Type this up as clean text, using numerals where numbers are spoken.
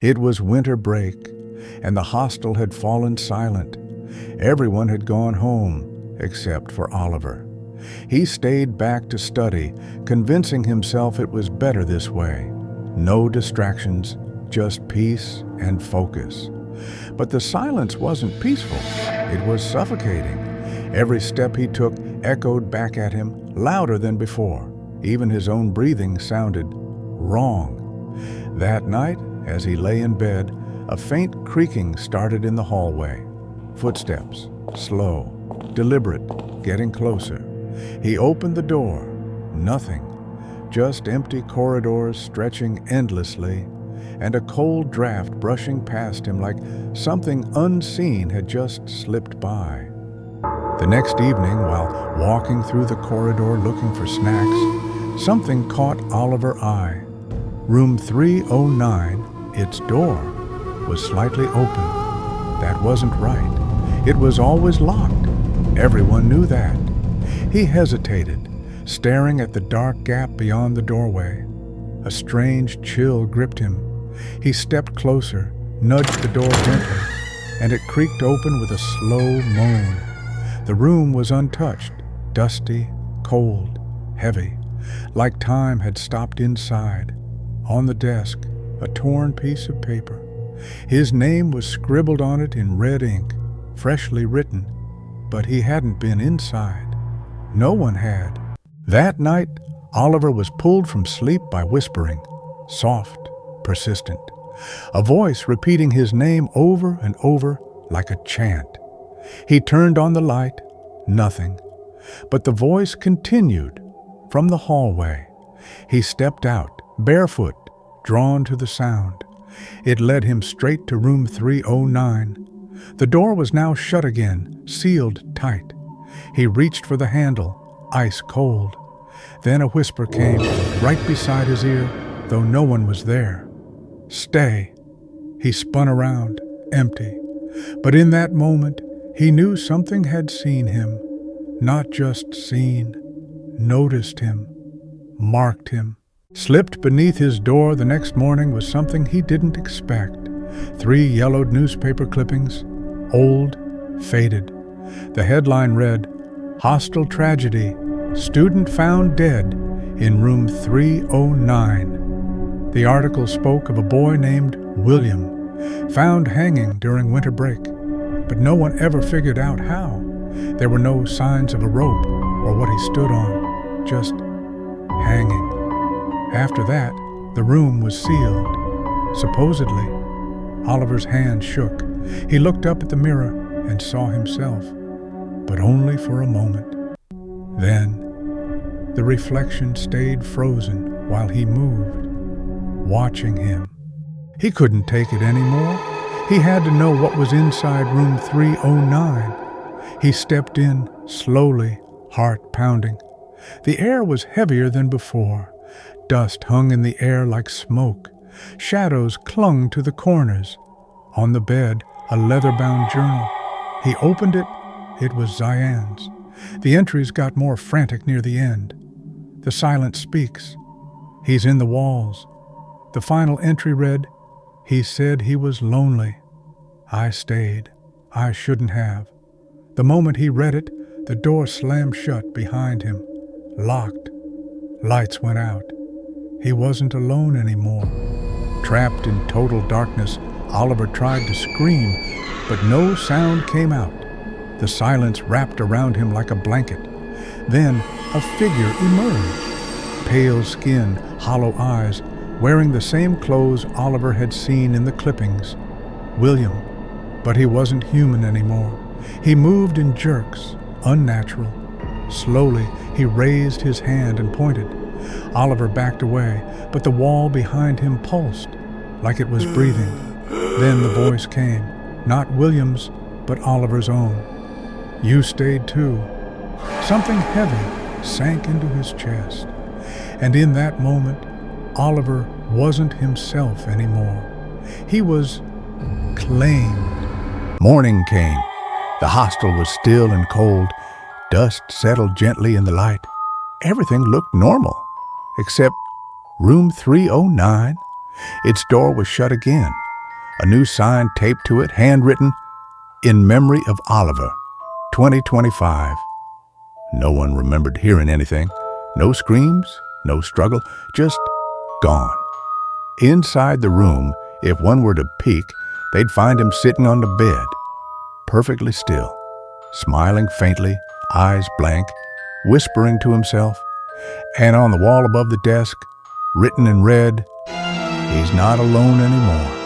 It was winter break, and the hostel had fallen silent. Everyone had gone home, except for Oliver. He stayed back to study, convincing himself it was better this way. No distractions, just peace and focus. But the silence wasn't peaceful. It was suffocating. Every step he took echoed back at him, louder than before. Even his own breathing sounded wrong. That night, as he lay in bed, a faint creaking started in the hallway. Footsteps, slow, deliberate, getting closer. He opened the door. Nothing. Just empty corridors stretching endlessly, and a cold draft brushing past him like something unseen had just slipped by. The next evening, while walking through the corridor looking for snacks, something caught Oliver's eye. Room 309, its door, was slightly open. That wasn't right. It was always locked. Everyone knew that. He hesitated, staring at the dark gap beyond the doorway. A strange chill gripped him. He stepped closer, nudged the door gently, and it creaked open with a slow moan. The room was untouched, dusty, cold, heavy, like time had stopped inside. On the desk, a torn piece of paper. His name was scribbled on it in red ink, freshly written, but he hadn't been inside. No one had. That night, Oliver was pulled from sleep by whispering, soft, persistent, a voice repeating his name over and over like a chant. He turned on the light, nothing. But the voice continued from the hallway. He stepped out, barefoot, drawn to the sound. It led him straight to room 309. The door was now shut again, sealed tight. He reached for the handle, ice cold. Then a whisper came right beside his ear, though no one was there. Stay. He spun around, empty. But in that moment, he knew something had seen him. Not just seen, noticed him, marked him. Slipped beneath his door the next morning was something he didn't expect. 3 yellowed newspaper clippings, old, faded. The headline read, "Hostel Tragedy, Student Found Dead in Room 309. The article spoke of a boy named William, found hanging during winter break, but no one ever figured out how. There were no signs of a rope or what he stood on, just hanging. After that, the room was sealed, supposedly. Oliver's hand shook. He looked up at the mirror and saw himself, but only for a moment. Then, the reflection stayed frozen while he moved, watching him. He couldn't take it anymore. He had to know what was inside room 309. He stepped in, slowly, heart pounding. The air was heavier than before. Dust hung in the air like smoke. Shadows clung to the corners. On the bed, a leather-bound journal. He opened it. It was Ziane's. The entries got more frantic near the end. The silence speaks. He's in the walls. The final entry read, "He said he was lonely. I stayed. I shouldn't have." The moment he read it, the door slammed shut behind him, locked. Lights went out. He wasn't alone anymore. Trapped in total darkness, Oliver tried to scream, but no sound came out. The silence wrapped around him like a blanket. Then a figure emerged. Pale skin, hollow eyes, wearing the same clothes Oliver had seen in the clippings. William. But he wasn't human anymore. He moved in jerks, unnatural. Slowly, he raised his hand and pointed. Oliver backed away, but the wall behind him pulsed, like it was breathing. Then the voice came, not William's, but Oliver's own. "You stayed too." Something heavy sank into his chest. And in that moment, Oliver wasn't himself anymore. He was claimed. Morning came. The hostel was still and cold. Dust settled gently in the light. Everything looked normal, except room 309. Its door was shut again, A new sign taped to it, handwritten, "In memory of Oliver, 2025. No one remembered hearing anything. No screams, no struggle, just gone. Inside the room, if one were to peek, they'd find him sitting on the bed, perfectly still, smiling faintly, eyes blank, whispering to himself. And on the wall above the desk, written in red, "He's not alone anymore."